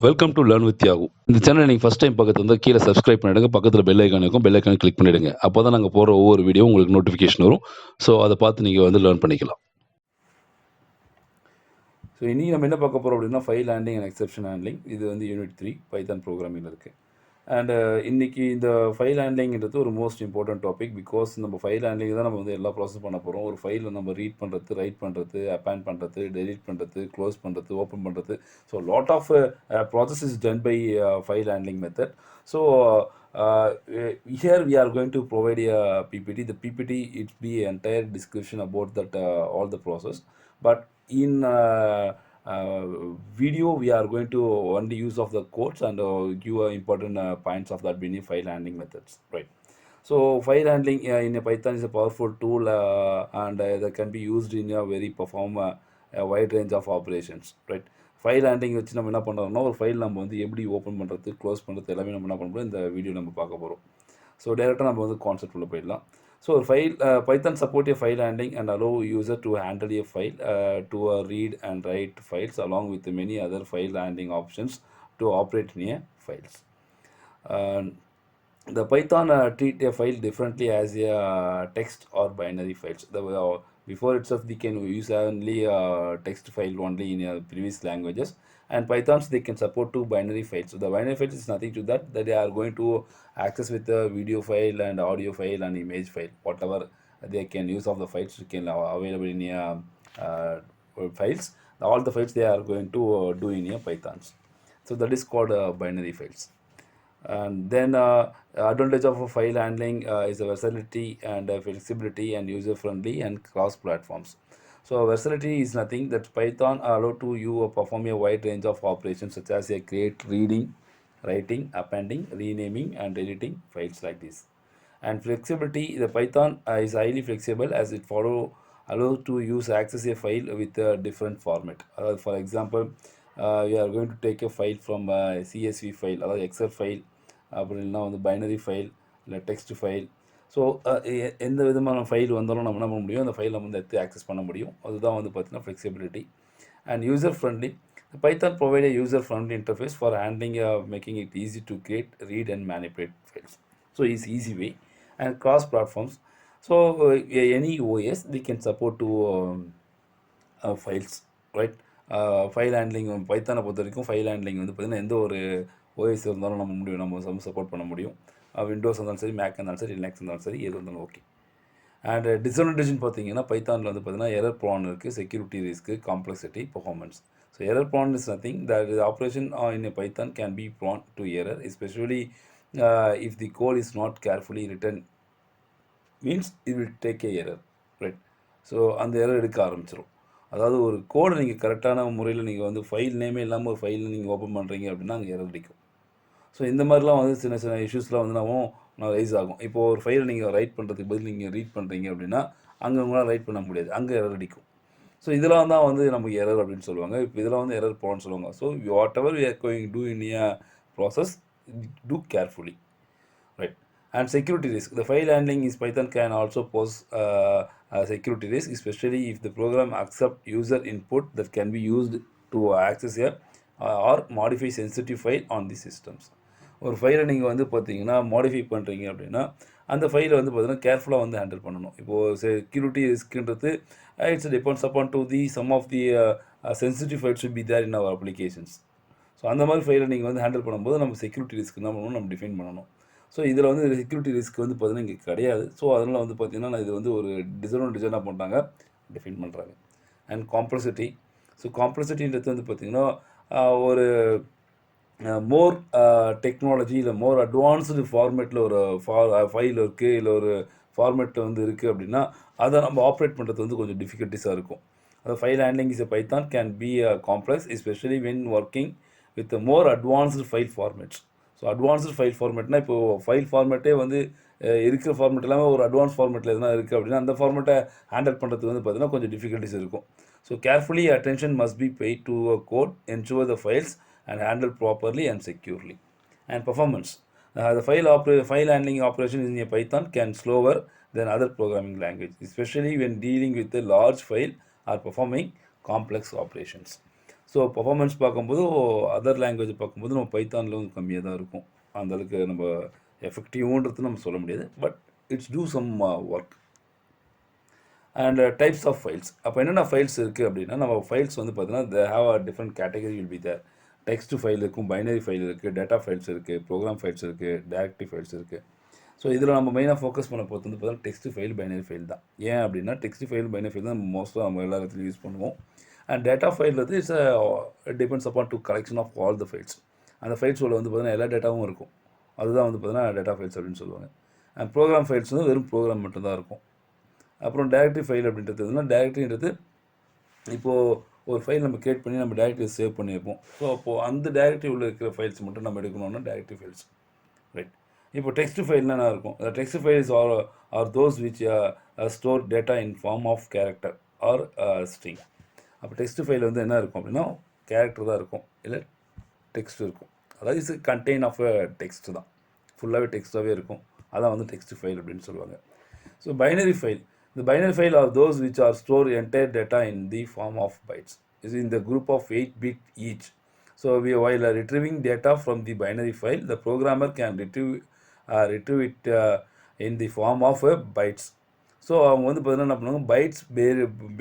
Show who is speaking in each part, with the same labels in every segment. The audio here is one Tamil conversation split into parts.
Speaker 1: வெல்கம் டு லேர்ன் வித் யாகு. இந்த சேனல் நீங்கள் ஃபஸ்ட் டைம் பக்கத்தில் வந்து கீழே சப்ஸ்கிரைப் பண்ணிவிடுங்க. பக்கத்தில் பெல் ஐக்கான் இருக்கும். பெல் ஐக்கான் கிளிக் பண்ணிவிடுங்க. அப்போ தான் நாங்கள் போகிற ஒவ்வொரு வீடியோ உங்களுக்கு நோட்டிஃபிகேஷன் வரும். ஸோ அதை பார்த்து நீங்கள் வந்து லேர்ன் பண்ணிக்கலாம். ஸோ இன்றைக்கி நம்ம என்ன பார்க்க போகிறோம் அப்படின்னா, file handling and exception handling. இது வந்து யூனிட் 3 பைத்தான் ப்ரோக்ராமிங் இருக்குது. அண்ட் இன்றைக்கி இந்த ஃபைல் ஹேண்ட்லிங்கிறது ஒரு மோஸ்ட் இம்பார்ட்டன்ட் டாபிக். பிகாஸ் நம்ம ஃபைல் ஹேண்ட்லிங் தான் நம்ம வந்து எல்லா ப்ராசஸ் பண்ண போகிறோம். ஒரு ஃபைலை நம்ம ரீட் பண்ணுறது, ரைட் பண்ணுறது, அப்பேண்ட் பண்ணுறது, டெலீட் பண்ணுறது, க்ளோஸ் பண்ணுறது, ஓப்பன் பண்ணுறது. So lot of process is done by file handling method. So here we are going to provide a PPT. The PPT, it be entire description about that all the process. But in video we are going to only use of the codes and give important points of that being file handling methods, right? So file handling in Python is a powerful tool and that can be used in a very perform a wide range of operations, right? File handling வச்சு நம்ம என்ன பண்ணுறோம்னா, ஒரு ஃபைல் நம்ம வந்து எப்படி ஓப்பன் பண்ணுறது, க்ளோஸ் பண்ணுறது எல்லாமே நம்ம என்ன பண்ணுறோம் இந்த வீடியோ நம்ம பார்க்க போகிறோம். ஸோ டேரெக்டாக நம்ம வந்து கான்செப்ட் உள்ள போயிடலாம். So Python support a file handling and allow user to handle a file to read and write files along with many other file handling options to operate in a files. The Python treat a file differently as a text or binary files. Before itself they can use only text file only in previous languages, and Pythons they can support two binary files. So the binary files is nothing to that they are going to access with the video file and audio file and image file, whatever they can use of the files you can available in files. All the files they are going to do in Pythons. So that is called binary files. And then advantage of a file handling is the versatility and flexibility and user friendly and cross platforms. So versatility is nothing that Python allow to you perform a wide range of operations such as a create, reading, writing, appending, renaming and editing files like this. And flexibility, the Python is highly flexible as it allows to use access a file with a different format. For example, you are going to take a file from CSV file or Excel file, அப்படி இல்லைனா வந்து பைனரி ஃபைல் இல்லை டெக்ஸ்ட் ஃபைல். ஸோ எந்த விதமான ஃபைல் வந்தாலும் நம்ம என்ன பண்ண முடியும், அந்த ஃபைல் நம்ம வந்து எடுத்து ஆக்சஸ் பண்ண முடியும். அதுதான் வந்து பார்த்தீங்கன்னா flexibility. And user friendly, Python provide a user friendly interface for handling making it easy to create, read and manipulate files. So it's easy way. And cross platforms, so any OS they can support to files, right? File handling பைத்தானை பொறுத்த வரைக்கும் ஃபைல் ஹேண்ட்லிங் வந்து பார்த்திங்கன்னா எந்த ஒரு ஓஎஸ் இருந்தாலும் நம்ம சப்போர்ட் பண்ண முடியும். விண்டோஸ் இருந்தாலும் சரி, மேக் இருந்தாலும் சரி, லினக்ஸ் இருந்தாலும் சரி, எது இருந்தாலும் ஓகே. அண்ட் டிஸ்அட்வான்டேஜ்னு பார்த்தீங்கன்னா பைத்தானில் வந்து பார்த்திங்கன்னா எரர் ப்ரான் இருக்குது, security risk, complexity, performance. So error prone is nothing that operation in Python can be prone to error, especially if the code is not carefully written means it will take a error, right? So அந்த எரர் எடுக்க ஆரம்பிச்சிடும். அதாவது ஒரு கோடை நீங்கள் கரெக்டான முறையில் நீங்கள் வந்து ஃபைல் நேமே இல்லாமல் ஒரு ஃபைலில் நீங்கள் ஓப்பன் பண்ணுறீங்க அப்படின்னா அங்கே எரர் அடிக்கும். ஸோ இந்த மாதிரிலாம் வந்து சின்ன சின்ன இஷ்யூஸ்லாம் வந்து நான் ரைஸ் ஆகும். இப்போது ஒரு ஃபைலை நீங்கள் ரைட் பண்ணுறதுக்கு பதில் நீங்கள் ரீட் பண்ணுறீங்க அப்படின்னா அங்கே உங்களால் ரைட் பண்ண முடியாது, அங்கே எரர் அடிக்கும். ஸோ இதெல்லாம் தான் வந்து நமக்கு எரர் அப்படின்னு சொல்லுவாங்க. இப்போ இதெல்லாம் வந்து எரர் ப்ரான்னு சொல்லுவாங்க. So whatever we are going to in a process, do carefully, right? And security risk, the file handling is Python can also pose security risk, especially if the program accept user input that can be used to access a or modify sensitive file on the systems. ஒரு ஃபைலை நீங்கள் வந்து பார்த்தீங்கன்னா மாடிஃபை பண்ணுறீங்க அப்படின்னா அந்த ஃபைலை வந்து பார்த்தீங்கன்னா கேர்ஃபுல்லாக வந்து ஹேண்டில் பண்ணணும். இப்போது செக்யூரிட்டி ரிஸ்க்குன்றது it's depends upon to the some of the sensitive files should be there in our applications. So அந்த மாதிரி ஃபைலை நீங்கள் வந்து ஹேண்டில் பண்ணும்போது நம்ம செக்யூரிட்டி ரிஸ்க் என்ன பண்ணணும், நம்ம டிஃபைன் பண்ணணும். ஸோ இதில் வந்து செக்யூரிட்டி ரிஸ்க் வந்து பார்த்திங்கன்னா இங்கே கிடையாது. ஸோ அதனால் வந்து பார்த்திங்கன்னா இது வந்து ஒரு டிசட்வான்டேஜ் என்ன பண்ணுறாங்க, டிஃபைன் பண்ணுறாங்க. அண்ட் காம்ப்ளெக்சிட்டி, ஸோ காம்ப்ளெக்சிட்டின்றது வந்து பார்த்திங்கன்னா ஒரு மோர் டெக்னாலஜி இல்லை மோர் அட்வான்ஸ்டு ஃபார்மேட்டில் ஒரு ஃபைல் இருக்குது, இல்லை ஒரு ஃபார்மேட்டில் வந்து இருக்குது அப்படின்னா அதை நம்ம ஆப்ரேட் பண்ணுறது வந்து கொஞ்சம் டிஃபிகல்ட்டிஸாக இருக்கும். அந்த file handling is Python can be complex, especially when working with more advanced file formats. So advanced file ஃபார்மேட்னால் இப்போது ஃபைல் ஃபார்மேட்டே வந்து இருக்கிற ஃபார்மேட் எல்லாமே ஒரு அட்வான்ஸ் ஃபார்மேட்டில் எதுனா இருக்குது அப்படின்னா அந்த ஃபார்மேட்டை ஹேண்டில் பண்ணுறதுக்கு வந்து பார்த்திங்கன்னா கொஞ்சம் டிஃபிகல்ட்டிஸ் இருக்கும். So carefully attention must be paid to a code, ensure the files and handle properly and securely. And performance, the file handling operation in a Python can slower than other programming language, especially when dealing with a large file or performing complex operations. So performance பார்க்கும்போது அதர் லாங்குவேஜ் பார்க்கும்போது நம்ம பைத்தானில் வந்து கம்மியாக தான் இருக்கும். அந்தளவுக்கு நம்ம எஃபெக்டிவ்ன்றது நம்ம சொல்ல முடியாது. But it's do some work. And types of files. அப்போ என்னென்ன ஃபைல்ஸ் இருக்குது அப்படின்னா, நம்ம ஃபைல்ஸ் வந்து பார்த்தீங்கன்னா they have a different category will be there. Text file இருக்கும், பைனரி ஃபைல் இருக்குது, டேட்டா ஃபைல்ஸ் இருக்குது, ப்ரோக்ராம் ஃபைல்ஸ் இருக்குது, டைரக்டரி ஃபைல்ஸ் இருக்குது. ஸோ இதில் நம்ம மெயினாக ஃபோக்கஸ் பண்ண பொறுத்து வந்து பார்த்தீங்கன்னா டெக்ஸ்ட் ஃபைல், பைனரி ஃபைல் தான். ஏன் அப்படின்னா டெக்ஸ்ட் ஃபைல், பைனரி ஃபைல் தான் மோஸ்ட்டாக நம்ம எல்லா இடத்துலையும் யூஸ் பண்ணுவோம். அண்ட் டேட்டா ஃபைல் வந்து it's depends upon to collection of all the files. அந்த ஃபைல்ஸோட வந்து பார்த்தீங்கன்னா எல்லா டேட்டாவும் இருக்கும். அதுதான் வந்து பார்த்தீங்கன்னா டேட்டா ஃபைல்ஸ் அப்படின்னு சொல்லுவாங்க. அண்ட் ப்ரோக்ராம் ஃபைல்ஸ் வந்து வெறும் ப்ரோக்ராம் மட்டும்தான் இருக்கும். அப்புறம் டைரக்டரி ஃபைல் அப்படின்றதுனா, டைரக்டரின்றது இப்போது ஒரு ஃபைல் நம்ம கிரியேட் பண்ணி நம்ம டைரக்டரி சேவ் பண்ணியிருப்போம். ஸோ அப்போது அந்த டைரக்டரி உள்ள இருக்கிற ஃபைல்ஸ் மட்டும் நம்ம எடுக்கணும்னா டைரக்டரி ஃபைல்ஸ், ரைட். இப்போ டெக்ஸ்ட் ஃபைல்னா என்ன இருக்கும்? Text files are those which store data in form of character or string. அப்போ டெக்ஸ்ட் ஃபைல் வந்து என்ன இருக்கும் அப்படின்னா கேரக்டர் தான் இருக்கும், இல்லை டெக்ஸ்ட் இருக்கும். அதாவது இட்ஸ் கண்டெயின் ஆஃப் டெக்ஸ்ட் தான், ஃபுல்லாகவே டெக்ஸ்ட்டாகவே இருக்கும். அதான் வந்து டெக்ஸ்ட் ஃபைல் அப்படின்னு சொல்லுவாங்க. So binary file, the binary file are those which are store entire data in the form of bytes. Is in the group of 8 bit each. So while retrieving data from the binary file, the programmer can retrieve it in the form of bytes. So அவங்க வந்து பார்த்தீங்கன்னா என்ன பண்ணுவாங்க, பைட்ஸ்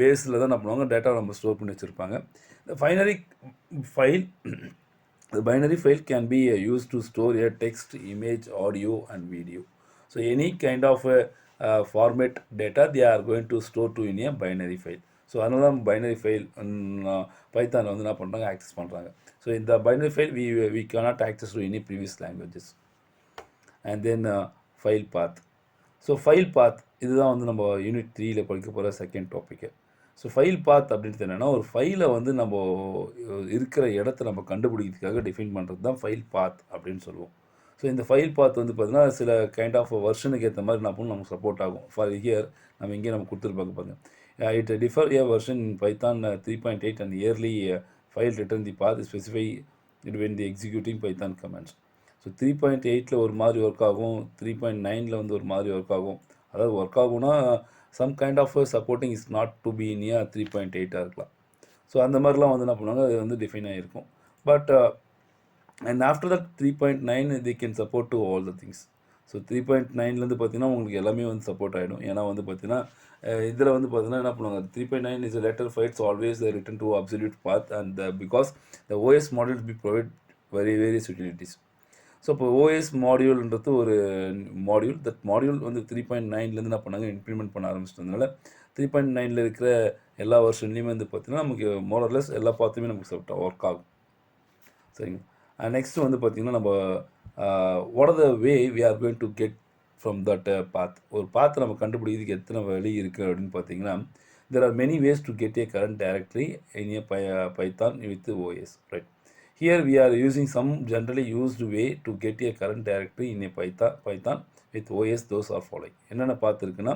Speaker 1: பேஸில் தான் என்ன பண்ணுவாங்க, டேட்டா நம்ம ஸ்டோர் பண்ணி வச்சுருப்பாங்க. The binary file can be used to store a text, image, audio and video. So any kind of format data they are going to store to in a binary file. So அதனால தான் பைனரி ஃபைல் பைத்தானில் வந்து என்ன பண்ணுறாங்க, ஆக்சஸ் பண்ணுறாங்க. ஸோ இந்த binary file we cannot access to any previous languages. And then file path. So file path இதுதான் வந்து நம்ம யூனிட் 3ல் படிக்க போகிற second topic. So file path அப்படின்றது என்னென்னா, ஒரு ஃபைலை வந்து நம்ம இருக்கிற இடத்த நம்ம கண்டுபிடிக்கிறதுக்காக டிஃபைன் பண்ணுறது தான் ஃபைல் பாத் அப்படின்னு சொல்லுவோம். ஸோ இந்த ஃபைல் பாத் வந்து பார்த்தீங்கன்னா சில கைண்ட் ஆஃப் வெர்ஷனுக்கு ஏற்ற மாதிரி என்ன பண்ணும், நமக்கு சப்போர்ட் ஆகும். ஃபார் ஹியர் நம்ம இங்கே நம்ம கொடுத்துருப்பாங்க பாருங்க, it differ a version in Python 3.8 and early file return the path specify it when the executing Python comments. So 3.8 ஒரு மாதிரி ஒர்க் ஆகும், 3.9 வந்து ஒரு மாதிரி ஒர்க் ஆகும். அதாவது ஒர்க் ஆகும்னா some kind of supporting is not to be in 3.8 இருக்கலாம். ஸோ அந்த மாதிரிலாம் வந்து என்ன பண்ணுவாங்க, அது வந்து டிஃபைன் ஆகிருக்கும். But and after that 3.9 they can support to all the things. So 3.9லேருந்து பார்த்தீங்கன்னா உங்களுக்கு எல்லாமே வந்து சப்போர்ட் ஆகிடும். ஏன்னா வந்து பார்த்தீங்கன்னா இதில் வந்து பார்த்தீங்கன்னா என்ன பண்ணுவாங்க, 3.9 is later files always return to absolute path and because the OS modules be provide various utilities. So இப்போ ஓஎஸ் மாடியூல்ன்றது ஒரு மாடியூல், தட் மாடியூல் வந்து 3.9லேருந்து என்ன பண்ணாங்க, இம்ப்ளிமெண்ட் பண்ண ஆரம்பிச்சிட்டதுனால 3.9ல் இருக்கிற எல்லா வெர்ஷன்லேயுமே வந்து பார்த்தீங்கன்னா நமக்கு மோரர்லெஸ் எல்லா பாத்துமே நமக்கு ஒர்க் ஆகும். சரிங்க. நெக்ஸ்ட் வந்து பார்த்திங்கன்னா நம்ம what are the way we are going to get from that path. ஒரு பாத்தை நம்ம கண்டுபிடிக்கிறதுக்கு எத்தனை வழி இருக்குது அப்படின்னு பார்த்தீங்கன்னா, there are many ways to get a current directory in a Python with OS, right. Here we are using some generally used way to get a current directory in a Python with OS. Those are following. என்னென்ன பாத் இருக்குன்னா,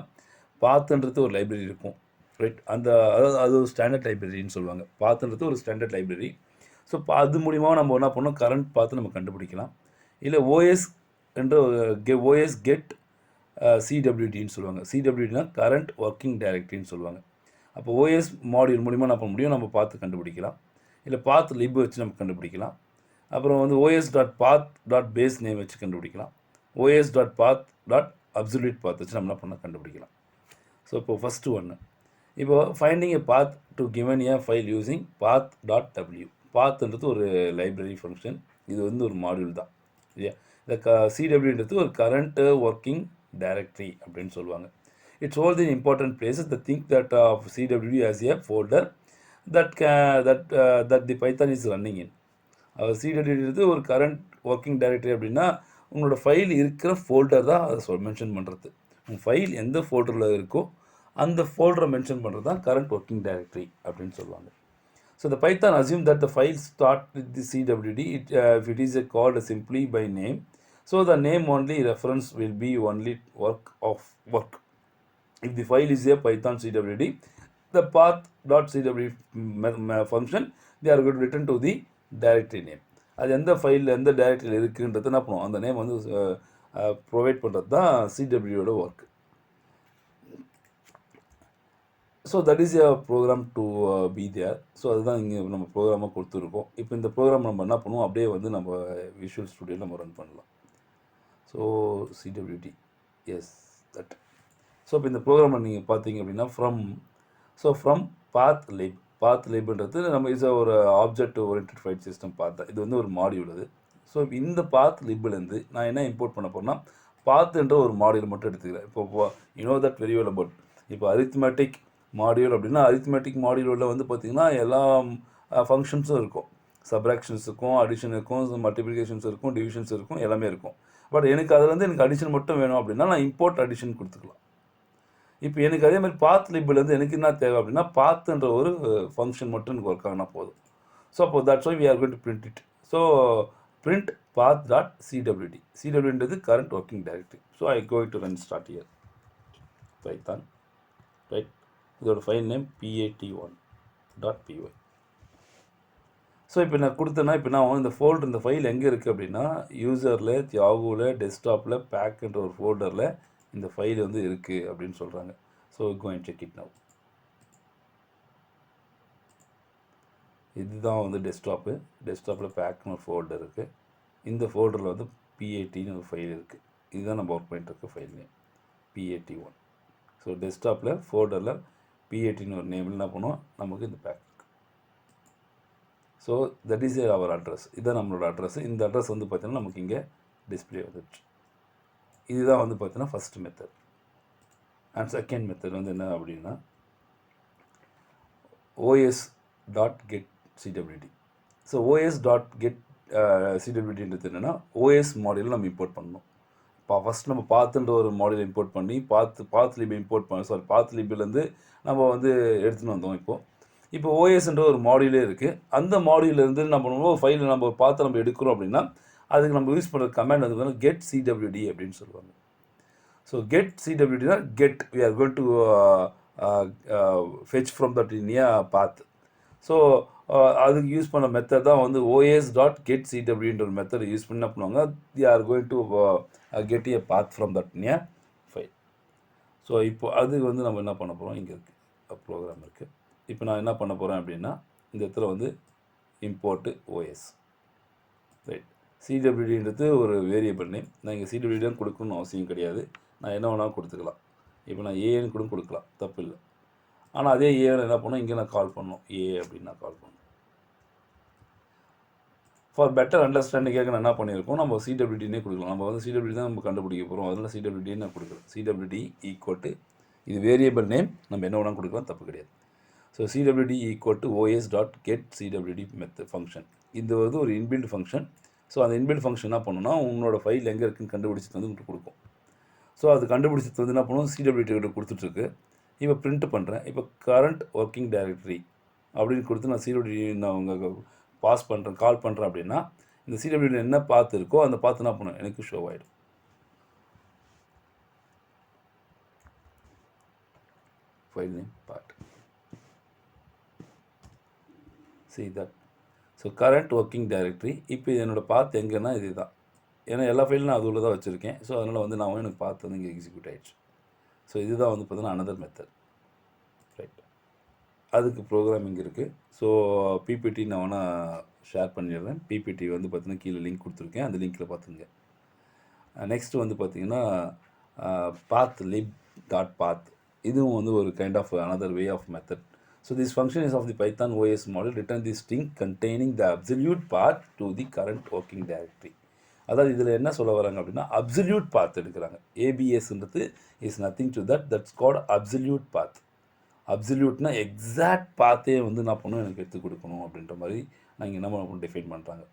Speaker 1: பாத்துன்றது ஒரு லைப்ரரி இருக்கும், ரைட். அது ஒரு ஸ்டாண்டர்ட் லைப்ரரின்னு சொல்லுவாங்க. பாத்துன்றது ஒரு ஸ்டாண்டர்ட் லைப்ரரி. ஸோ அது மூலிமா நம்ம என்ன பண்ணோம், கரண்ட் பார்த்து நம்ம கண்டுபிடிக்கலாம். இல்லை ஓஎஸ் என்ற ஓஎஸ் கெட் சிடபிள்யூடின்னு சொல்லுவாங்க. சிடபிள்யூடினா கரண்ட் ஒர்க்கிங் டைரக்டரின்னு சொல்லுவாங்க. அப்போ ஓஎஸ் மாடியூல் மூலிமா என்ன பண்ண முடியும், நம்ம பார்த்து கண்டுபிடிக்கலாம். இல்லை பாத் லிப் வச்சு நம்ம கண்டுபிடிக்கலாம். அப்புறம் வந்து OS dot path dot base name வச்சு கண்டுபிடிக்கலாம். OS dot path dot absolute path வச்சு நம்ம என்ன பண்ண கண்டுபிடிக்கலாம். ஸோ இப்போ ஃபஸ்ட்டு ஒன்று, இப்போ finding a path to given a file using path dot W. பாத்ன்றது ஒரு லைப்ரரி ஃபங்க்ஷன், இது வந்து ஒரு மாடியூல் தான், இல்லையா. இந்த சிடபிள்யூன்றது ஒரு கரண்ட் ஒர்க்கிங் டைரக்டரி அப்படின்னு சொல்லுவாங்க. It's all the important places the think that of CWD as a folder that the Python is running in. சிடபிள்யூன்றது ஒரு கரண்ட் ஒர்க்கிங் டைரக்டரி அப்படின்னா உங்களோட ஃபைல் இருக்கிற ஃபோல்டர் தான் அதை மென்ஷன் பண்ணுறது. உங்கள் ஃபைல் எந்த ஃபோல்டரில் இருக்கோ அந்த ஃபோல்டரை மென்ஷன் பண்ணுறது தான் கரண்ட் ஒர்க்கிங் டைரக்டரி அப்படின்னு சொல்லுவாங்க. So the Python assume that the file start with the CWD if it is called simply by name. So the name only reference will be only work. If the file is a Python CWD, the path.cwd function they are going to return to the directory name. அது எந்த ஃபைலில் எந்த டைரக்டரியில் இருக்குன்றது என்ன பண்ணுவோம், அந்த நேம் வந்து ப்ரொவைட் பண்ணுறது தான் சிடபிள்யூட work. So that is a program to be there. ஸோ அதுதான் இங்கே நம்ம ப்ரோக்ராமாக கொடுத்துருக்கோம். இப்போ இந்த ப்ரோக்ராம் நம்ம என்ன பண்ணுவோம், அப்படியே வந்து நம்ம விஷுவல் ஸ்டுடியோவில் நம்ம ரன் பண்ணலாம். So CWD S that. So இப்போ இந்த ப்ரோக்ராமில் நீங்கள் பார்த்தீங்க அப்படின்னா ஃப்ரம் பாத் லிப்ன்றது நம்ம ஒரு ஆப்ஜெக்ட் ஓரியன்டட் ஃபைல் சிஸ்டம் பார்த்தா இது வந்து ஒரு மாடியூல் அது. ஸோ இந்த பாத் லிப்லேருந்து நான் என்ன இம்போர்ட் பண்ண போகிறேன்னா பாத்துன்ற ஒரு மாடியூல் மட்டும் எடுத்துக்கிறேன். இப்போ தட் வெரி வெல் அபவுட் இப்போ அரித்மெட்டிக் மாடியூல் அப்படின்னா அரித்மெட்டிக் மாடியூலில் வந்து பார்த்திங்கன்னா எல்லா ஃபங்க்ஷன்ஸும் இருக்கும். சப்ராக்ஷன்ஸ் இருக்கும், அடிஷன் இருக்கும், மல்டிப்ளிகேஷன்ஸ் இருக்கும், டிவிஷன்ஸ் இருக்கும், எல்லாமே இருக்கும். பட் எனக்கு அதில் வந்து எனக்கு அடிஷன் மட்டும் வேணும் அப்படின்னா நான் இம்போர்ட் அடிஷன் கொடுத்துக்கலாம். இப்போ எனக்கு அதே மாதிரி பாத் லிப்லேருந்து எனக்கு என்ன தேவை அப்படின்னா பாத்துன்ற ஒரு ஃபங்க்ஷன் மட்டும் எனக்கு ஒர்க் ஆனால் போதும். ஸோ அப்போ that's why we are going to print it. So print path dot cwd. cwd current working directory. So I go to run start here. Python, right? இதோட ஃபைல் நேம் pat1.py. ஸோ இப்போ நான் கொடுத்தேன்னா இப்போ நான் இந்த ஃபைல் எங்கே இருக்குது அப்படின்னா யூசரில் யாகூவில் டெஸ்க்டாப்பில் பேக்குன்ற ஒரு ஃபோல்டரில் இந்த ஃபைல் வந்து இருக்குது அப்படின்னு சொல்கிறாங்க. So go and check it now. இதுதான் வந்து டெஸ்க்டாப்பில் பேக்குன்னு ஒரு ஃபோல்டர் இருக்குது. இந்த ஃபோல்டரில் வந்து PATன்னு ஒரு ஃபைல் இருக்குது. இதுதான் நம்ம ஒர்க் பண்ணிட்டு இருக்க ஃபைல் நேம் PAT1. ஸோ டெஸ்க்டாப்பில் ஃபோல்டரில் PATன்னு ஒரு நேமில் என்ன பண்ணுவோம், நமக்கு இந்த பேக். So that is our address. இதுதான் நம்மளோட அட்ரஸ். இந்த அட்ரஸ் வந்து பார்த்தீங்கன்னா நமக்கு இங்கே டிஸ்பிளே வந்துடுச்சு. இதுதான் வந்து பார்த்தீங்கன்னா first method. And second method வந்து என்ன அப்படின்னா os.getCwd. ஸோ os.get CWDன்றது என்னென்னா OS மாடியூல் நம்ம இம்போர்ட் பண்ணணும். இப்போ ஃபஸ்ட் நம்ம பாத்துன்ற ஒரு மாடியூல் இம்போர்ட் பண்ணி பாத் லிப் இம்போர்ட் பண்ண பாத் லிப்லேருந்து நம்ம வந்து எடுத்துகிட்டு வந்தோம். இப்போ ஓஎஸ்ன்ற ஒரு மாடியூலே இருக்குது. அந்த மாடியூலேருந்து நம்ம பண்ணுவோம் ஃபைலை நம்ம பார்த்து நம்ம எடுக்கிறோம் அப்படின்னா அதுக்கு நம்ம யூஸ் பண்ணுற கமாண்ட் வந்து கெட் CWD அப்படின்னு சொல்லுவாங்க. ஸோ கெட் CWDனா get we are going to fetch from that linear path. So அதுக்கு யூஸ் பண்ண மெத்தட் தான் வந்து os.getCwdன்ற ஒரு மெத்தட் யூஸ் பண்ணி என்ன பண்ணுவாங்க, they are going to get a path from that linear file. So இப்போ அது வந்து நம்ம என்ன பண்ண போகிறோம், இங்கே இருக்குது ப்ரோக்ராம் இருக்குது. இப்போ நான் என்ன பண்ண போகிறேன் அப்படின்னா இந்த இடத்துல வந்து இம்போர்ட்டு OS, ரைட். CWDன்றது ஒரு வேரியபிள் நேம். நான் இங்கே CWD தான் கொடுக்கணும்னு அவசியம் கிடையாது. நான் என்ன வேணாலும் கொடுத்துக்கலாம். இப்போ நான் ஏன்னு கூட கொடுக்கலாம், தப்பு இல்லை. ஆனால் அதே ஏன்னு என்ன பண்ணோம், இங்கே நான் கால் பண்ணோம் ஏ அப்படின்னு நான் கால் பண்ணோம். ஃபார் பெட்டர் அண்டர்ஸ்டாண்டிங்காக நான் என்ன பண்ணியிருக்கோம், நம்ம CWDனே கொடுக்கலாம். நம்ம வந்து CWD தான் நம்ம கண்டுபிடிக்க போகிறோம், அதனால் CWD நான் கொடுக்குறேன். CWD ஈக்குவல் இது வேரியபிள் நேம், நம்ம என்ன வேணாலும் கொடுக்கலாம், தப்பு கிடையாது. So CWD equal to os.getCwd method function. இது வந்து ஒரு இன்பில்ட் ஃபங்க்ஷன். ஸோ அந்த இன்பில்ட் ஃபங்க்ஷன் என்ன பண்ணணும்னா உங்களோட ஃபைல் எங்கே இருக்குன்னு கண்டுபிடிச்சிட்டு வந்து உங்களுக்கு கொடுக்கும். ஸோ அது கண்டுபிடிச்சிட்டு வந்து என்ன பண்ணுவோம், CWD கிட்ட கொடுத்துட்ருக்கு. இப்போ பிரிண்ட் பண்ணுறேன். இப்போ கரண்ட் ஒர்க்கிங் டைரக்டரி அப்படின்னு கொடுத்து நான் CWD நான் அவங்க பாஸ் பண்ணுறேன், கால் பண்ணுறேன் அப்படின்னா இந்த CWD என்ன பார்த்து இருக்கோ அந்த பார்த்து என்ன பண்ணும், எனக்கு ஷோ ஆகிடும். File name part. see that. So current working directory. இப்போ என்னோடய பாத் எங்கன்னா இது தான், ஏன்னா எல்லா ஃபைலும் நான் அது உள்ள தான் வச்சுருக்கேன். ஸோ அதனால் வந்து நான் எனக்கு பார்த்து வந்து இங்கே எக்ஸிக்யூட் ஆகிடுச்சு. ஸோ இதுதான் வந்து பார்த்தீங்கன்னா அனதர் மெத்தட், ரைட். அதுக்கு ப்ரோக்ராமிங் இருக்குது. ஸோ PPT நான் வேணால் ஷேர் பண்ணிடுறேன். PPT வந்து பார்த்தீங்கன்னா கீழே லிங்க் கொடுத்துருக்கேன், அந்த லிங்க்கில் பார்த்துங்க. நெக்ஸ்ட்டு வந்து பார்த்தீங்கன்னா பாத் லிப் டாட் பாத். இதுவும் வந்து ஒரு kind of another way of method. So this function is of the Python OS model. Return the string containing the absolute path to the current working directory. அதாவது இதில் என்ன சொல்ல வராங்க அப்படின்னா அப்சல்யூட் பாத் எடுக்கிறாங்க. ABSன்றது is nothing to that's called absolute path. அப்சல்யூட்னா எக்ஸாக்ட் பாத்தே வந்து நான் பண்ணும் எனக்கு எடுத்து கொடுக்கணும் அப்படின்ற மாதிரி நான் இங்கே என்ன டிஃபைன் பண்ணுறாங்க.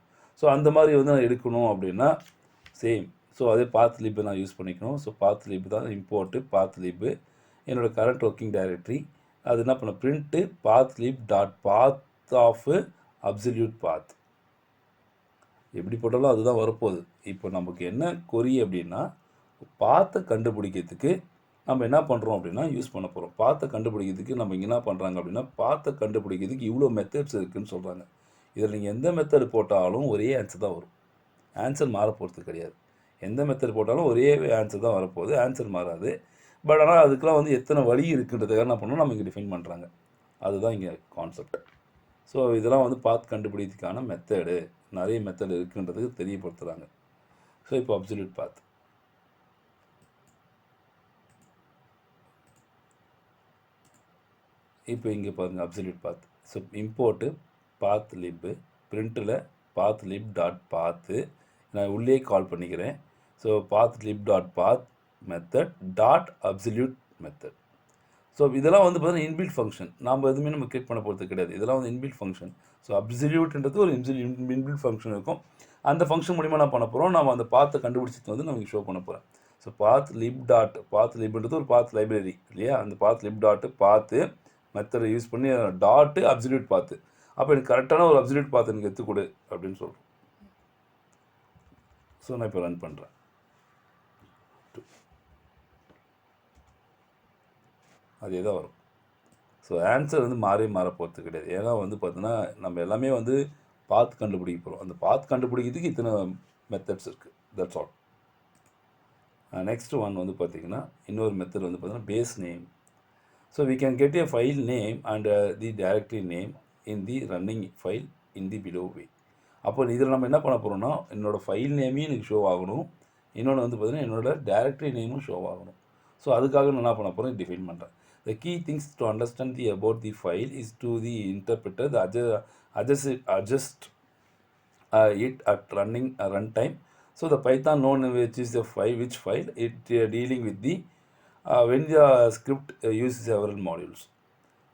Speaker 1: ஸோ அந்த மாதிரி வந்து நான் எடுக்கணும் அப்படின்னா சேம். ஸோ அதே பாத் லிப் நான் யூஸ் பண்ணிக்கணும். ஸோ பாத் லிப் தான் இம்போர்ட்டு பாத் லிப். என்னோடய கரண்ட் ஒர்க்கிங் டைரக்டரி அது என்ன பண்ண print path lip dot path of absolute path. எப்படி போட்டாலும் அதுதான் வரப்போகுது. இப்போ நமக்கு என்ன கொரி அப்படின்னா பாத்தை கண்டுபிடிக்கிறதுக்கு நம்ம என்ன பண்ணுறோம் அப்படின்னா யூஸ் பண்ண போகிறோம். பாத்தை கண்டுபிடிக்கிறதுக்கு நம்ம இங்கே என்ன பண்ணுறாங்க அப்படின்னா பாத்தை கண்டுபிடிக்கிறதுக்கு இவ்வளோ மெத்தட்ஸ் இருக்குதுன்னு சொல்கிறாங்க. இதில் நீங்கள் எந்த மெத்தட் போட்டாலும் ஒரே ஆன்சர் தான் வரும். ஆன்சர் மாற போகிறது கிடையாது. எந்த மெத்தட் போட்டாலும் ஒரே ஆன்சர் தான் வரப்போகுது, ஆன்சர் மாறாது. பட் ஆனால் அதுக்கெலாம் வந்து எத்தனை வழி இருக்குன்றதுக்காக என்ன பண்ணணும் நம்ம இங்கே டிஃபைன் பண்ணுறாங்க. அதுதான் இங்கே கான்செப்ட். ஸோ இதெல்லாம் வந்து பாத் கண்டுபிடிக்கிறதுக்கான மெத்தடு, நிறைய மெத்தடு இருக்குன்றதுக்கு தெரியப்படுத்துகிறாங்க. ஸோ இப்போ அப்சல்யூட் பாத். இப்போ இங்கே பாருங்கள் absolute path. So import pathlib, பிரிண்ட்டில் பாத் லிப் டாட் பாத்து நான் உள்ளே கால் பண்ணிக்கிறேன். ஸோ பாத் lip dot path method dot absolute method. So இதெல்லாம் வந்து பார்த்தீங்கன்னா இன்பில்ட் ஃபங்க்ஷன். நாம் எதுவுமே நம்ம கிரியேட் பண்ண போகிறது கிடையாது. இதெல்லாம் வந்து இன்பில்ட் ஃபங்க்ஷன். ஸோ அப்சல்யூட்ன்றது ஒரு இன்பில்ட் ஃபங்க்ஷன் இருக்கும். அந்த ஃபங்க்ஷன் மூலிமா நான் பண்ண போகிறோம், நம்ம அந்த பாத்தை கண்டுபிடிச்சது வந்து நமக்கு ஷோ பண்ண போகிறேன். ஸோ பாத் லிப்ன்றது ஒரு பாத் லைப்ரரி இல்லையா? அந்த பாத் லிப் டாட்டு பாத்து மெத்தடை யூஸ் பண்ணி டாட்டு அப்சல்யூட் பாத்து. அப்போ எனக்கு கரெக்டான ஒரு அப்சல்யூட் பாத்து எனக்கு எடுத்துக்கொடு அப்படின்னு சொல்கிறோம். ஸோ நான் இப்போ ரன் பண்ணுறேன். அதே தான் வரும். ஸோ ஆன்சர் வந்து மாற போகிறது கிடையாது. ஏன்னா வந்து பார்த்தீங்கன்னா நம்ம எல்லாமே வந்து பாத் கண்டுபிடிக்க போகிறோம். அந்த பாத் கண்டுபிடிக்கிறதுக்கு இத்தனை மெத்தட்ஸ் இருக்குது. That's all. நெக்ஸ்ட் ஒன் வந்து பார்த்திங்கன்னா இன்னொரு மெத்தட் வந்து பார்த்தீங்கன்னா base name. So we can get a file name and the directory name in the running file in the below way. அப்போ இதில் நம்ம என்ன பண்ண போகிறோம்னா என்னோடய ஃபைல் நேமையும் எனக்கு ஷோ ஆகணும், இன்னொன்று வந்து பார்த்திங்கன்னா என்னோடய டைரக்டரி நேமும் ஷோ ஆகணும். ஸோ அதுக்காக நான் என்ன பண்ண போகிறேன், டிஃபைன் பண்ணுறேன். The key things to understand about the file is to the interpreter adjust it at runtime. So the Python known which is the file which file it dealing with the when the script uses several modules.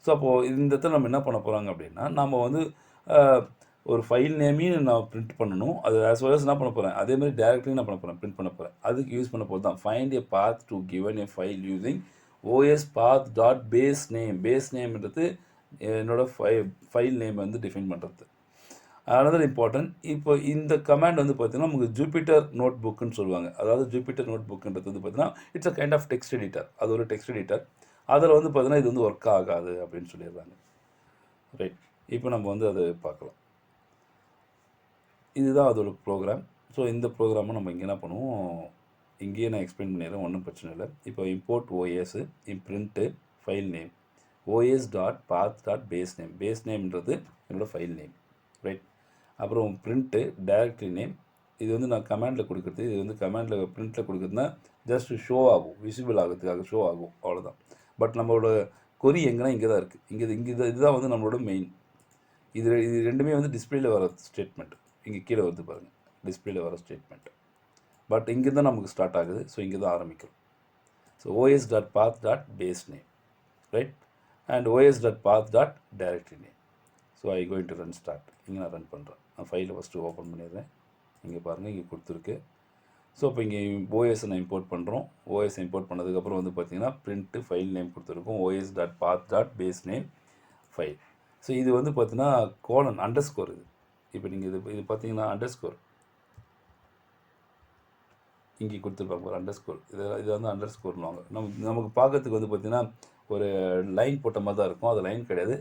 Speaker 1: So அப்போது இந்த இடத்துல நம்ம என்ன பண்ண போகிறாங்க அப்படின்னா நம்ம வந்து ஒரு ஃபைல் நேமையும் நான் பிரிண்ட் பண்ணணும். அது ஆஸ் வெல் அஸ் என்ன பண்ண போகிறேன், அதேமாதிரி டேரக்டரியும் நான் பண்ண போகிறேன், பிரிண்ட் பண்ண போகிறேன். அதுக்கு யூஸ் பண்ண போது தான் find a path to given a file using OS path dot base name. Base நேம்ன்றது என்னோட ஃபைல் நேம் வந்து டிஃபைன் பண்ணுறது. அனதர் இம்பார்ட்டன்ட், இப்போ இந்த கமாண்ட் வந்து பார்த்தீங்கன்னா நமக்கு ஜூபிட்டர் நோட் புக்குன்னு சொல்லுவாங்க. அதாவது ஜூபிட்டர் நோட் புக்குன்றது வந்து பார்த்தீங்கன்னா it's a kind of text editor. அது ஒரு டெக்ஸ்ட் எடிட்டர். அதில் வந்து பார்த்தீங்கன்னா இது வந்து ஒர்க் ஆகாது அப்படின்னு சொல்லிடுறாங்க. ரைட், இப்போ நம்ம வந்து அதை பார்க்கலாம். இதுதான் அதோட ப்ரோக்ராம். ஸோ இந்த ப்ரோக்ராமை நம்ம இங்கே என்ன பண்ணுவோம், இங்கேயே நான் எக்ஸ்பிளைன் பண்ணிடுறேன், ஒன்றும் பிரச்சனை இல்லை. இப்போ import OS print file name OS dot path dot base name. Base நேம்ன்றது என்னோடய ஃபைல் நேம். ரைட், அப்புறம் பிரிண்ட்டு டைரக்டரி நேம். இது வந்து நான் கமாண்டில் கொடுக்குறது, இது வந்து கமாண்டில் பிரிண்ட்டில் கொடுக்குறதுனா ஜஸ்ட் ஷோ ஆகும், விசிபிள் ஆகிறதுக்காக ஷோ ஆகும், அவ்வளோதான். பட் நம்மளோட கொரி எங்கன்னா இங்கே தான் இருக்குது. இங்கே இதுதான் வந்து நம்மளோட மெயின். இது ரெண்டுமே வந்து டிஸ்பிளேயில் வர ஸ்டேட்மெண்ட். இங்கே கீழே வருது பாருங்கள், டிஸ்பிளேயில் வர ஸ்டேட்மெண்ட். பட் இங்கே தான் நமக்கு ஸ்டார்ட் ஆகுது. ஸோ இங்கே தான் ஆரம்பிக்கும். So OS dot path dot base name, right, and OS dot path dot directory name. So I going to run start. இங்கே நான் ரன் பண்ணுறேன். நான் ஃபைலை ஃபஸ்ட்டு ஓப்பன் பண்ணிடுறேன். இங்கே பாருங்கள், இங்கே கொடுத்துருக்கு. ஸோ இப்போ இங்கே OS நான் இம்போர்ட் பண்ணுறோம். OS இம்போர்ட் பண்ணதுக்கப்புறம் வந்து பார்த்திங்கன்னா பிரிண்ட்டு ஃபைல் நேம் கொடுத்துருக்கோம், OS dot path dot base name file. So இது வந்து பார்த்தீங்கன்னா கோலன் அண்டர் ஸ்கோர். இது இப்போ நீங்கள் இது பார்த்தீங்கன்னா அண்டர் ஸ்கோர் இங்கே கொடுத்துருப்பாங்க ஒரு அண்டர் ஸ்கோர். இது வந்து அண்டர் ஸ்கோர்னுவாங்க. நமக்கு பார்க்கறதுக்கு வந்து பார்த்திங்கன்னா ஒரு லைன் போட்ட மாதிரி தான் இருக்கும். அது லைன் கிடையாது.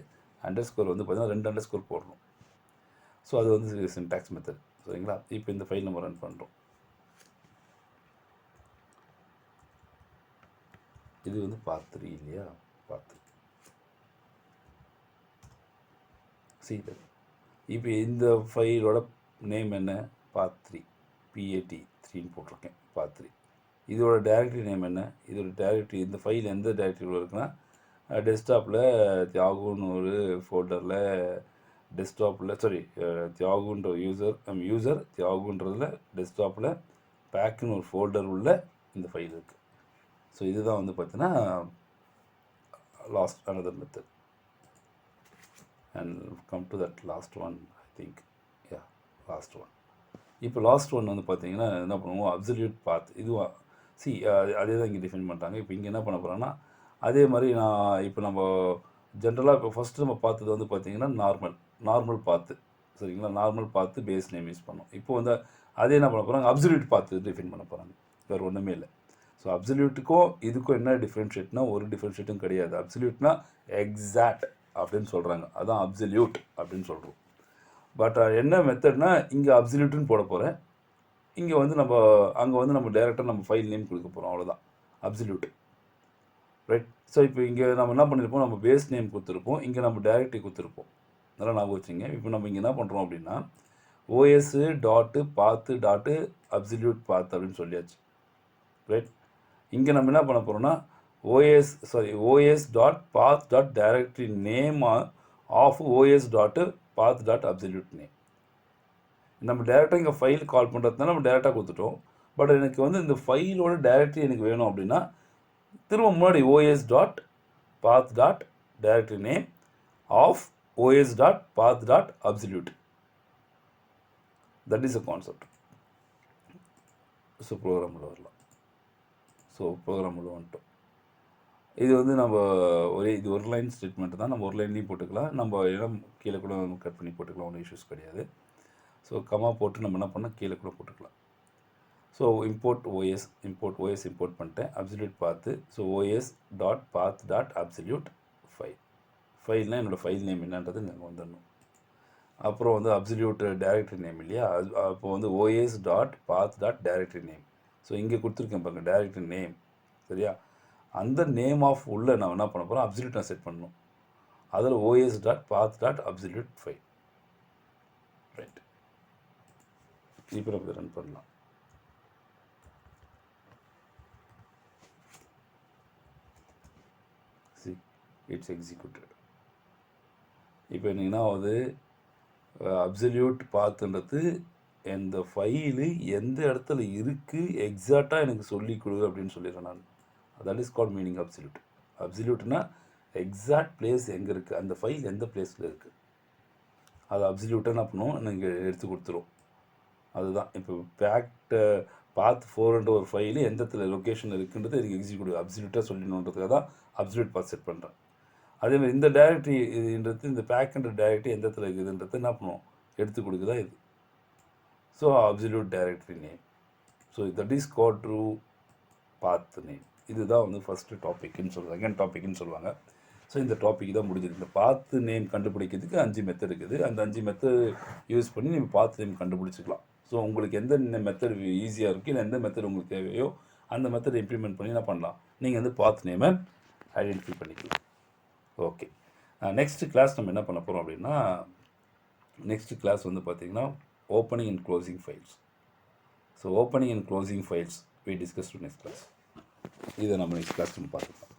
Speaker 1: அண்டர் ஸ்கோர் வந்து பார்த்திங்கன்னா 2 அண்டர் ஸ்கோர் போடணும். ஸோ அது வந்து சின்டாக்ஸ் மெத்தட். சரிங்களா? இப்போ இந்த ஃபைல் நம்ம ரன் பண்ணுறோம். இது வந்து பார்ட் 3 இல்லையா? பார்ட் 3 சரி. இப்போ இந்த ஃபைலோட நேம் என்ன? பார்ட் 3 PAT3ன்னு போட்டிருக்கேன். பார்ட் 3. இதோட டைரக்டரி நேம் என்ன? இதோட டைரக்டரி, இந்த ஃபைல் எந்த டைரக்டரியில் இருக்குன்னா டெஸ்க்டாப்பில் தியாகுன்னு ஒரு ஃபோல்டரில், டெஸ்க்டாப்பில் தியாகுன்ற யூசர் தியாகுன்றதில் டெஸ்க்டாப்பில் பேக்குன்னு ஒரு ஃபோல்டர் உள்ள இந்த ஃபைல் இருக்குது. ஸோ இதுதான் வந்து பார்த்தீங்கன்னா last another method and come to that last one, I think. Yeah, last one. இப்போ லாஸ்ட் ஒன் வந்து பார்த்தீங்கன்னா என்ன பண்ணுவோம், அப்சல்யூட் பாத். இதுவும் அதே தான் இங்கே டிஃபைன் பண்ணுறாங்க. இப்போ இங்கே என்ன பண்ண போகிறோன்னா அதே மாதிரி நான் இப்போ நம்ம ஜென்ரலாக இப்போ ஃபஸ்ட்டு நம்ம பார்த்தது வந்து பார்த்திங்கன்னா நார்மல் பாத்து. சரிங்களா? நார்மல் பாத்து பேஸ் நேம் யூஸ் பண்ணோம். இப்போ வந்து அதே என்ன பண்ண போகிறாங்க, அப்சல்யூட் பாத்து டிஃபைன் பண்ண போகிறாங்க. வேறு ஒன்றுமே இல்லை. ஸோ அப்சல்யூட்டுக்கும் இதுக்கும் என்ன டிஃப்ரென்ஷியேட்னா ஒரு டிஃப்ரென்ஷியேட்டும் கிடையாது. அப்சல்யூட்னா எக்ஸாக்ட் அப்படின்னு சொல்கிறாங்க, அதான் அப்சல்யூட் அப்படின்னு சொல்கிறோம். பட் என்ன மெத்தட்னா இங்கே அப்சல்யூட்டுன்னு போட போகிறேன். இங்கே வந்து அங்கே வந்து நம்ம டைரெக்டாக நம்ம ஃபைல் நேம் கொடுக்க போகிறோம், அவ்வளோதான். Absolute right. ஸோ இப்போ இங்கே நம்ம என்ன பண்ணியிருப்போம், நம்ம பேஸ் நேம் கொடுத்துருப்போம், இங்கே நம்ம டைரக்டரி கொடுத்துருப்போம். அதெல்லாம் ஞாபகம் வச்சுங்க. இப்போ நம்ம இங்கே என்ன பண்ணுறோம் அப்படின்னா OS dot path dot absolute path அப்படின்னு சொல்லியாச்சு. ரைட். இங்கே நம்ம என்ன பண்ண போகிறோம்னா OS dot path dot directory name of OS dot path dot absolute name. நம்ம டேரெக்டாக இங்கே ஃபைல் கால் பண்ணுறதுனால நம்ம டேரெக்டாக கொடுத்துட்டோம். பட் எனக்கு வந்து இந்த ஃபைலோட டைரக்டரி எனக்கு வேணும் அப்படின்னா திரும்ப முன்னாடி OS dot path dot directory name of OS dot path dot absolute. That is a concept. So ப்ரோக்ராமில் வரலாம். ஸோ ப்ரோக்ராமில் வந்துட்டோம். இது வந்து நம்ம இது ஒரு லைன் ஸ்டேட்மெண்ட் தான். நம்ம ஒரு லைன்லேயும் போட்டுக்கலாம், நம்ம இடம் கீழே கூட கட் பண்ணி போட்டுக்கலாம், ஒன்றும் இஷ்யூஸ் கிடையாது. ஸோ கமா போட்டு நம்ம என்ன பண்ணால் கீழே கூட போட்டுக்கலாம். ஸோ இம்போர்ட் OS இம்போர்ட் பண்ணிட்டேன். அப்சல்யூட் பார்த்து so OS dot path dot absolute ஃபைல்னால் என்னோடய ஃபைல் நேம் என்னன்றது நாங்கள் வந்துடணும். அப்புறம் வந்து அப்சல்யூட் டைரக்டரி நேம் இல்லையா, அப்போ வந்து OS dot path dot directory name. So இங்கே கொடுத்துருக்கேன் பாருங்க டைரக்டரி நேம், சரியா? அந்த நேம் ஆஃப் உள்ள நான் என்ன பண்ண போகிறோம், அப்சல்யூட் நான் செட் பண்ணணும். அதில் OS dot path dot absolute file. Right. இப்போ நம்ம ரன் பண்ணலாம். It's executed. இப்போ என்னங்கன்னா அது அப்சல்யூட் பாத்துன்றது இந்த ஃபைலு எந்த இடத்துல இருக்குது எக்ஸாக்டாக எனக்கு சொல்லி கொடு அப்படின்னு சொல்லிடுறேன் நான். That is called meaning absolute. அப்சல்யூட்னா எக்ஸாக்ட் பிளேஸ் எங்கே இருக்குது, அந்த ஃபைல் எந்த பிளேஸில் இருக்குது, அது அப்சல்யூட்டாக என்ன பண்ணுவோம் நீங்கள் எடுத்து கொடுத்துரும். அதுதான் இப்போ பாத் 4 ஒரு ஃபைலு எந்த இடத்துல லொக்கேஷன் இருக்குன்றது எனக்கு எக்ஸிக்யூட் அப்சல்யூட்டாக சொல்லணுன்றதுக்காக தான் அப்சல்யூட் பாத் செட் பண்ணுறேன். அதேமாதிரி இந்த டைரக்டரி இதுன்றது இந்த பேக்ன்ற டைரக்டரி எந்த இடத்துல இருக்குதுன்றது என்ன பண்ணுவோம் எடுத்து கொடுக்குதா இது. So absolute directory name. So that is called true path name. இதுதான் வந்து ஃபஸ்ட்டு டாப்பிக்னு சொல்லுவாங்க, செகண்ட் டாப்பிக்னு சொல்லுவாங்க. ஸோ இந்த டாபிக் தான் முடிஞ்சது. இந்த பாத் நேம் கண்டுபிடிக்கிறதுக்கு 5 மெத்தட் இருக்குது. அந்த 5 மெத்தட் யூஸ் பண்ணி நீங்கள் பாத் நேம் கண்டுபிடிச்சிக்கலாம். ஸோ உங்களுக்கு எந்த மெத்தட் ஈஸியாக இருக்குது, இல்லை எந்த மெத்தட் உங்களுக்கு தேவையோ அந்த மெத்தட் இம்ப்ளிமெண்ட் பண்ணி என்ன பண்ணலாம், நீங்கள் வந்து பாத் நேமை ஐடென்டிஃபை பண்ணிக்கலாம். ஓகே. நெக்ஸ்ட் கிளாஸ் நம்ம என்ன பண்ண போகிறோம் அப்படின்னா, நெக்ஸ்ட் கிளாஸ் வந்து பார்த்திங்கன்னா opening and closing files. So opening and closing files we discuss to next class. இதை நம்ம நெக்ஸ்ட் கிளாஸ் நம்ம பார்த்துக்கலாம்.